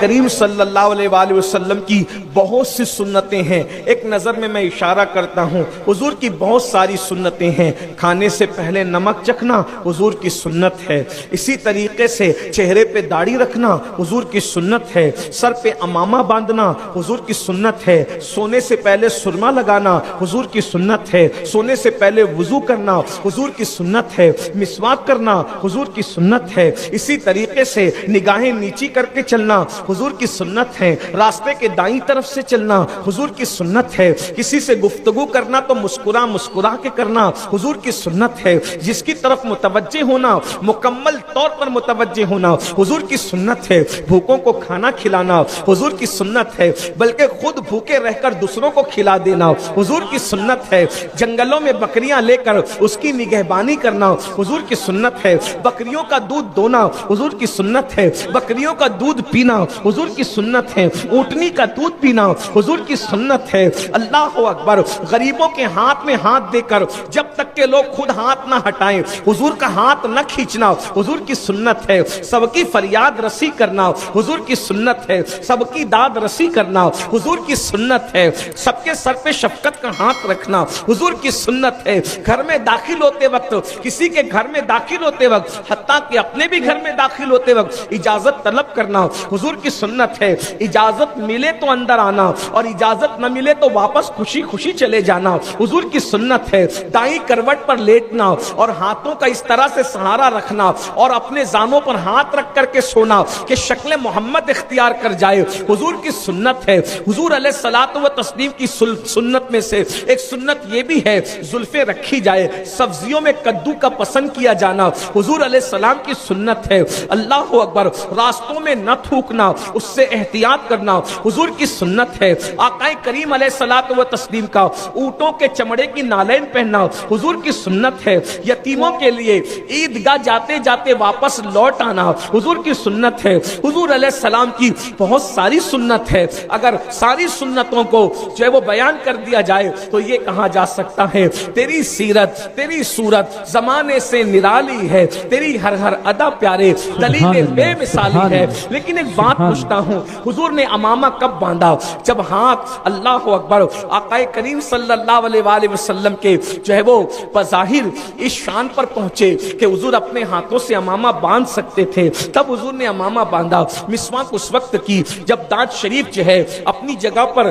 کریم صلی اللہ علیہ وآلہ وسلم کی بہت سی سنتیں ہیں. ایک نظر میں اشارہ کرتا ہوں, حضور کی بہت ساری سنتیں ہیں. کھانے سے پہلے نمک چکھنا حضور کی سنت ہے. اسی طریقے سے چہرے پہ داڑھی رکھنا حضور کی سنت ہے. سر پہ امامہ باندھنا حضور کی سنت ہے. سونے سے پہلے سرما لگانا حضور کی سنت ہے. سونے سے پہلے وضو کرنا حضور کی سنت ہے. مسواک کرنا حضور کی سنت ہے. اسی طریقے سے نگاہیں نیچی کر کے چلنا حضور کی سنت ہے. راستے کے دائیں طرف سے چلنا حضور کی سنت ہے. کسی سے گفتگو کرنا تو مسکرا کے کرنا حضور کی سنت ہے. جس کی طرف متوجہ ہونا, مکمل طور پر متوجہ ہونا حضور کی سنت ہے. بھوکوں کو کھانا کھلانا حضور کی سنت ہے, بلکہ خود بھوکے رہ کر دوسروں کو کھلا دینا حضور کی سنت ہے. جنگلوں میں بکریاں لے کر اس کی نگہبانی کرنا حضور کی سنت ہے. بکریوں کا دودھ دونا حضور کی سنت ہے. بکریوں کا دودھ پینا حضور کی سنت ہے. اونٹنی کا دودھ پینا حضور کی سنت ہے. اللہ اکبر. غریبوں کے ہاتھ میں ہاتھ دے کر جب تک کہ لوگ خود ہاتھ نہ ہٹائیں حضور کا ہاتھ نہ کھینچنا حضور کی سنت ہے. سب کی فریاد رسی کرنا حضور کی سنت ہے. سب کی داد رسی کرنا حضور کی سنت ہے. سب کے سر پہ شفقت کا ہاتھ رکھنا حضور کی سنت ہے. گھر میں داخل ہوتے وقت, کسی کے گھر میں داخل ہوتے وقت, حتیٰ کہ اپنے بھی گھر میں داخل ہوتے وقت اجازت طلب کرنا حضور کی سنت ہے. اجازت ملے تو اندر آنا اور اجازت نہ ملے تو واپس خوشی خوشی چلے جانا حضور کی سنت ہے. دائیں کروٹ پر لیٹنا اور ہاتھوں کا اس طرح سے سہارا رکھنا اور اپنے زانوں پر ہاتھ رکھ کر کے سونا کہ شکل محمد اختیار کر جائے حضور کی سنت ہے. حضور علیہ الصلوۃ والتسلیم کی سنت میں سے ایک سنت یہ بھی ہے زلفیں رکھی جائے. سبزیوں میں کدو کا پسند کیا جانا حضور علیہ السلام کی سنت ہے. اللہ اکبر. راستوں میں نہ تھوکنا, اس سے احتیاط کرنا حضور کی سنت ہے. آقا کریم علیہ الصلوۃ والتسلیم کا اونٹوں کے چمڑے کی نالین پہننا حضور کی سنت ہے. یتیموں کے لیے عیدگاہ جاتے جاتے واپس لوٹ آنا حضور کی سنت ہے. حضور علیہ السلام کی بہت ساری سنت ہے. اگر ساری سنتوں کو جو ہے وہ بیان کر دیا جائے تو یہ کہا جا سکتا ہے تیری سیرت تیری صورت زمانے سے نرالی ہے, تیری ہر ہر ادا پیارے دلیل بے مثالی ہے. لیکن ایک بات پوچھتا ہوں, حضور نے امامہ کب باندھا؟ جب ہاتھ اللہ اکبر آقا کریم صلی اللہ علیہ وآلہ وسلم کے جو ہے وہ بظاہر اس شان پر پہنچے کہ حضور اپنے ہاتھوں سے امامہ باندھ سکتے تھے, تب حضور نے امامہ باندھا. مسواک اس وقت کی جب دانت شریف جو ہے اپنی جگہ پر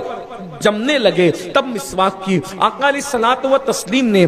جمنے لگے تب مسواک کی. آقا علیہ الصلوۃ والتسلیم نے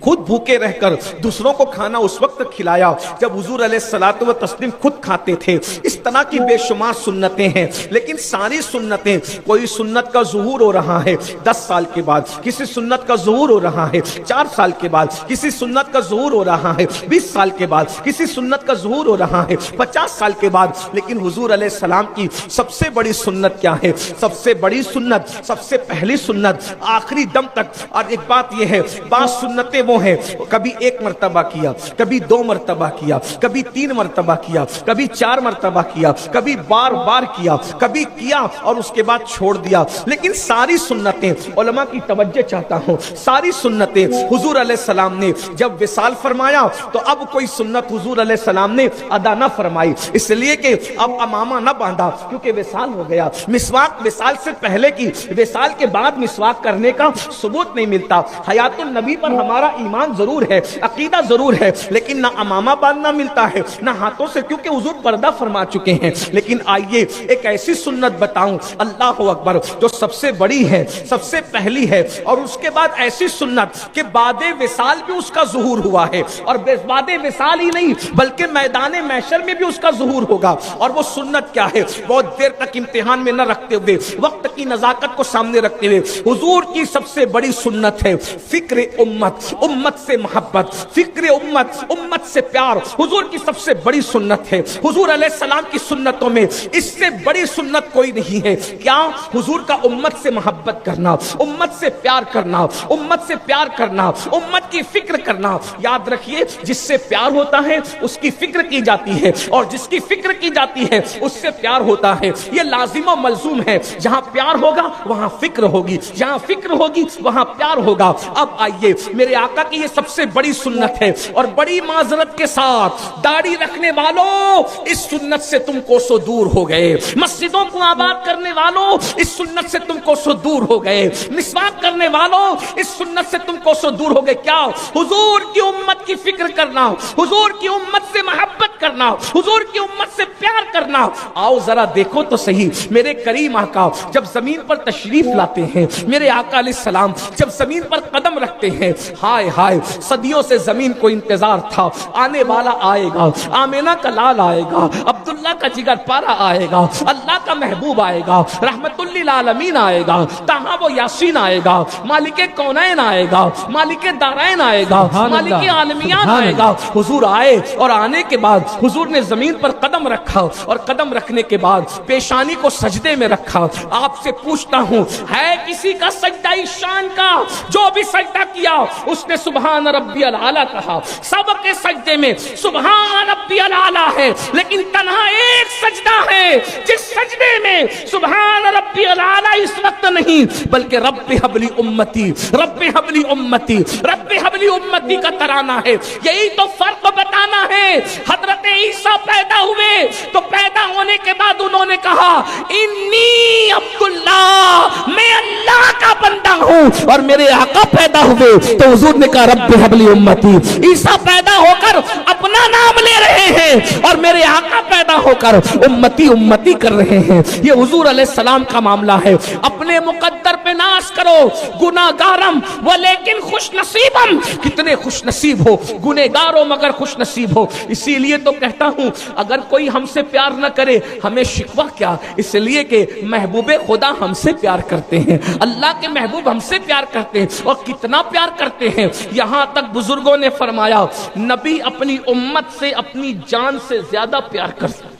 خود بھوکے رہ کر دوسروں کو کھانا اس وقت کھلایا جب حضور علیہ الصلوۃ والتسلیم خود کھاتے تھے. اس طرح کی بے شمار سنتیں ہیں, لیکن ساری سنتیں, کوئی سنت کا ظہور ہو رہا ہے 10 سال کے بعد, کسی سنت کا ظہور ہو رہا ہے 4 سال کے بعد, کسی سنت کا ظہور ہو رہا ہے 20 سال کے بعد, کسی سنت کا ظہور ہو رہا ہے 50 سال کے بعد. لیکن حضور علیہ السلام کی سب سے بڑی سنت کیا ہے؟ سب سے بڑی سنت, سب سے پہلی سنت آخری دم تک. اور ایک بات یہ ہے, بعض سنتیں وہ ہیں کبھی 1 مرتبہ کیا, کبھی 2 مرتبہ کیا, کبھی 3 مرتبہ کیا, کبھی 4 مرتبہ کیا, کبھی بار بار کیا, کبھی کیا اور اس کے بعد چھوڑ دیا. لیکن ساری سنتیں, علماء کی توجہ چاہتا ہوں, ساری سنتیں حضور علیہ السلام نے جب وصال فرمایا تو اب کوئی سنت حضور علیہ السلام نے ادا نہ فرمائی, اس لیے کہ اب امامہ نہ باندھا کیونکہ وصال ہو گیا. مسواک وصال سے پہلے کی, وصال کے بعد مسواک کرنے کا ثبوت نہیں ملتا. حیات النبی پر ہمارا ایمان ضرور ہے, عقیدہ ضرور ہے, لیکن نہ امامہ باندھنا ملتا ہے نہ ہاتھوں سے, کیونکہ حضور پردہ فرما چکے ہیں. لیکن آئیے ایک ایسی سنت بتاؤں, اللہ اکبر, جو سب سے بڑی ہے, سب سے پہلی ہے, اور اس کے بعد ایسی سنت کہ بعد وصال بھی اس کا ظہور ہوا ہے, اور بعد وصال ہی نہیں بلکہ میدان محشر میں بھی اس کا ظہور ہوگا. اور وہ سنت کیا ہے؟ بہت دیر تک امتحان میں نہ رکھتے ہوئے, وقت کی نزاکت کو سامنے رکھتے ہوئے, حضور کی سب سے بڑی سنت ہے فکر امت, امت سے محبت, فکر امت, امت سے پیار. حضور کی سب سے بڑی سنت ہے. حضور علیہ السلام کی سنتوں میں اس سے بڑی سنت کوئی نہیں ہے. کیا؟ حضور کا امت سے محبت کرنا, امت سے پیار کرنا, امت سے پیار کرنا, امت کی فکر کرنا. یاد رکھیے, جس سے پیار ہوتا ہے اس کی فکر کی جاتی ہے, اور جس کی فکر کی جاتی ہے اس سے پیار ہوتا ہے. یہ لازم و ملزوم ہے. جہاں پیار ہوگا وہاں فکر ہوگی, جہاں فکر ہوگی وہاں پیار ہوگا. اب آئیے, میرے آقا آقا کی یہ سب سے بڑی سنت ہے، اور بڑی معذرت کے ساتھ داڑھی رکھنے والوں اس سنت سے تم کو سو دور ہو گئے، مسجدوں کو آباد کرنے والوں اس سنت سے تم کو سو دور ہو گئے، مسواک کرنے والوں اس سنت سے تم کو سو دور ہو گئے۔ کیا؟ حضور کی امت کی فکر کرنا، حضور کی امت سے محبت کرنا، حضور کی امت سے پیار کرنا۔ آؤ ذرا دیکھو تو صحیح، میرے کریم آقا جب زمین پر تشریف لاتے ہیں، میرے آقا علیہ السلام جب زمین پر قدم رکھتے ہیں، ہائے ہائے صدیوں سے زمین کو انتظار تھا، آنے والا آئے گا، آمینہ کا لال آئے گا، عبداللہ کا جگر پارا آئے گا، اللہ کا محبوب آئے گا، رحمت للعالمین آئے گا، طٰہٰ و یاسین آئے گا، مالک کونین آئے گا، مالک دارین آئے گا، مالک عالمیان آئے گا۔ حضور آئے اور آنے کے بعد حضور نے زمین پر قدم رکھا، اور قدم رکھنے کے بعد پیشانی کو سجدے میں رکھا۔ آپ سے پوچھتا ہوں، ہے کسی کا سجدہ اس شان کا؟ جو بھی سجدہ کیا اس نے سبحان ربی العالی کہا، سب کے سجدے میں سبحان ربی العالی ہے، لیکن تنہا ایک سجدہ ہے جس سجدے میں سبحان ربی العالی اس وقت نہیں، بلکہ رب حبلی امتی، رب حبلی امتی، رب حبلی امتی کا ترانہ ہے۔ یہی تو فرق بتانا ہے۔ حضرت عیسیٰ پیدا ہوئے تو پیدا ہونے کے بعد انہوں نے کہا انی عبداللہ، میں اللہ کا بندہ ہوں، اور میرے آقا پیدا ہوئے تو حضور نے کہا رب حبلی امتی۔ عیسیٰ پیدا ہو کر اپنا نام لے رہے ہیں، اور میرے آقا پیدا ہو کر امتی امتی کر رہے ہیں۔ یہ حضور علیہ السلام کا معاملہ ہے۔ اپنے مقدر پہ ناز کرو، گناہگارم ولیکن خوش نصیبم، کتنے خوش نصیب ہو، گنہگار ہو مگر خوش نصیب ہو۔ اسی لیے تو کہتا ہوں اگر کوئی ہم سے پیار نہ کرے ہمیں شکوہ کیا، اس لیے کہ محبوب خدا ہم سے پیار کرتے ہیں، اللہ کے محبوب ہم سے پیار کرتے ہیں، اور کتنا پیار کرتے ہیں۔ یہاں تک بزرگوں نے فرمایا نبی اپنی امت سے اپنی جان سے زیادہ پیار کرتے ہیں۔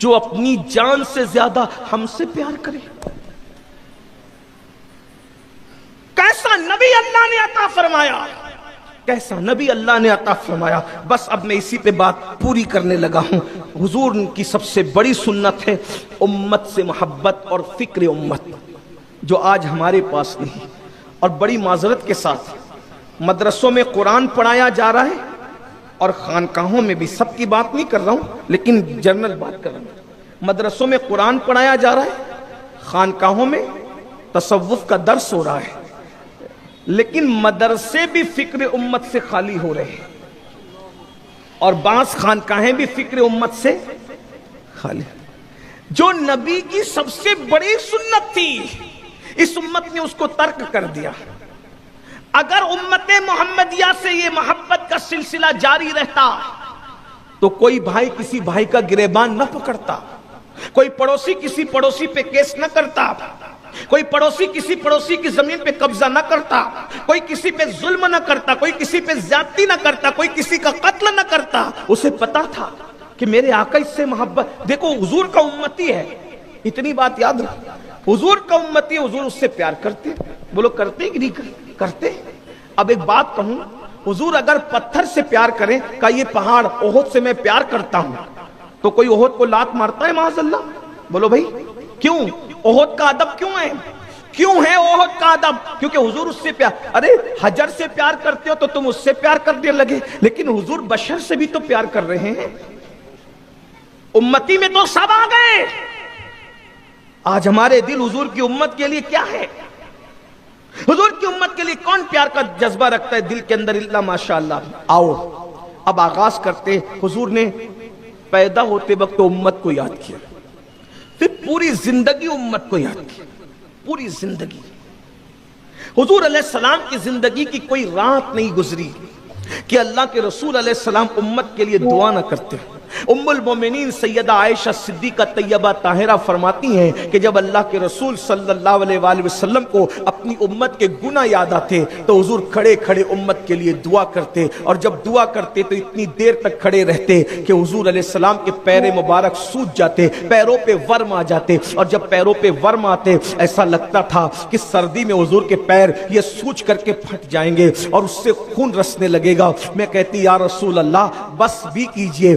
جو اپنی جان سے زیادہ ہم سے پیار کرے، کیسا نبی اللہ نے عطا فرمایا، کیسا نبی اللہ نے عطا فرمایا۔ بس اب میں اسی پہ بات پوری کرنے لگا ہوں۔ حضور کی سب سے بڑی سنت ہے امت سے محبت اور فکر امت، جو آج ہمارے پاس نہیں۔ اور بڑی معذرت کے ساتھ مدرسوں میں قرآن پڑھایا جا رہا ہے، اور خانقاہوں میں بھی، سب کی بات نہیں کر رہا ہوں لیکن جنرل بات کر رہا ہوں۔ مدرسوں میں قرآن پڑھایا جا رہا ہے، خانقاہوں میں تصوف کا درس ہو رہا ہے، لیکن مدرسے بھی فکر امت سے خالی ہو رہے ہیں، اور بعض خانقاہیں بھی فکر امت سے خالی۔ جو نبی کی سب سے بڑی سنت تھی اس امت نے اس کو ترک کر دیا۔ اگر امت محمدیہ سے یہ محبت کا سلسلہ جاری رہتا تو کوئی بھائی کسی بھائی کا گریبان نہ پکڑتا، کوئی پڑوسی کسی پڑوسی پہ کیس نہ کرتا، کوئی پڑوسی کسی پڑوسی کی زمین پہ قبضہ نہ کرتا، کوئی کسی پہ ظلم نہ کرتا، کوئی کسی پہ زیادتی نہ کرتا، کوئی کسی کا قتل نہ کرتا۔ اسے پتا تھا کہ میرے آقا اس سے محبت، دیکھو حضور کا امتی ہے، اتنی بات یاد رکھ، حضور کا امتی ہے، حضور اس سے پیار کرتے۔ بولو کرتے کہ نہیں کرتے؟ اب ایک بات کہوں، حضور اگر پتھر سے پیار کریں، کہ یہ پہاڑ احد سے میں پیار کرتا ہوں، تو کوئی احد کو لات مارتا ہے معاذ اللہ؟ بولو بھائی کیوں؟ احد کا ادب کیوں ہے؟ کیوں ہے احد کا ادب؟ کیونکہ حضور اس سے پیار، ارے حجر سے پیار کرتے ہو تو تم اس سے پیار کرنے لگے، لیکن حضور بشر سے بھی تو پیار کر رہے ہیں۔ امتی میں تو سب آ گئے۔ آج ہمارے دل حضور کی امت کے لیے کیا ہے؟ حضور کی امت کے لیے کون پیار کا جذبہ رکھتا ہے دل کے اندر؟ اللہ ماشاءاللہ۔ آؤ اب آغاز کرتے۔ حضور نے پیدا ہوتے وقت امت کو یاد کیا، پھر پوری زندگی امت کو یاد کیا، پوری زندگی۔ حضور علیہ السلام کی زندگی کی کوئی رات نہیں گزری کہ اللہ کے رسول علیہ السلام امت کے لیے دعا نہ کرتے۔ ام المومنین سیدہ عائشہ صدیقہ طیبہ طاہرہ فرماتی ہیں کہ جب اللہ کے رسول صلی اللہ علیہ وآلہ وسلم کو اپنی امت کے گناہ یاد آتے تو حضور کھڑے کھڑے امت کے لیے دعا کرتے، اور جب دعا کرتے تو اتنی دیر تک کھڑے رہتے کہ حضور علیہ السلام کے پیر مبارک سوج جاتے، پیروں پہ ورم آ جاتے، اور جب پیروں پہ ورم آتے ایسا لگتا تھا کہ سردی میں حضور کے پیر یہ سوج کر کے پھٹ جائیں گے اور اس سے خون رسنے لگے گا۔ میں کہتی یا رسول اللہ بس بھی کیجئے،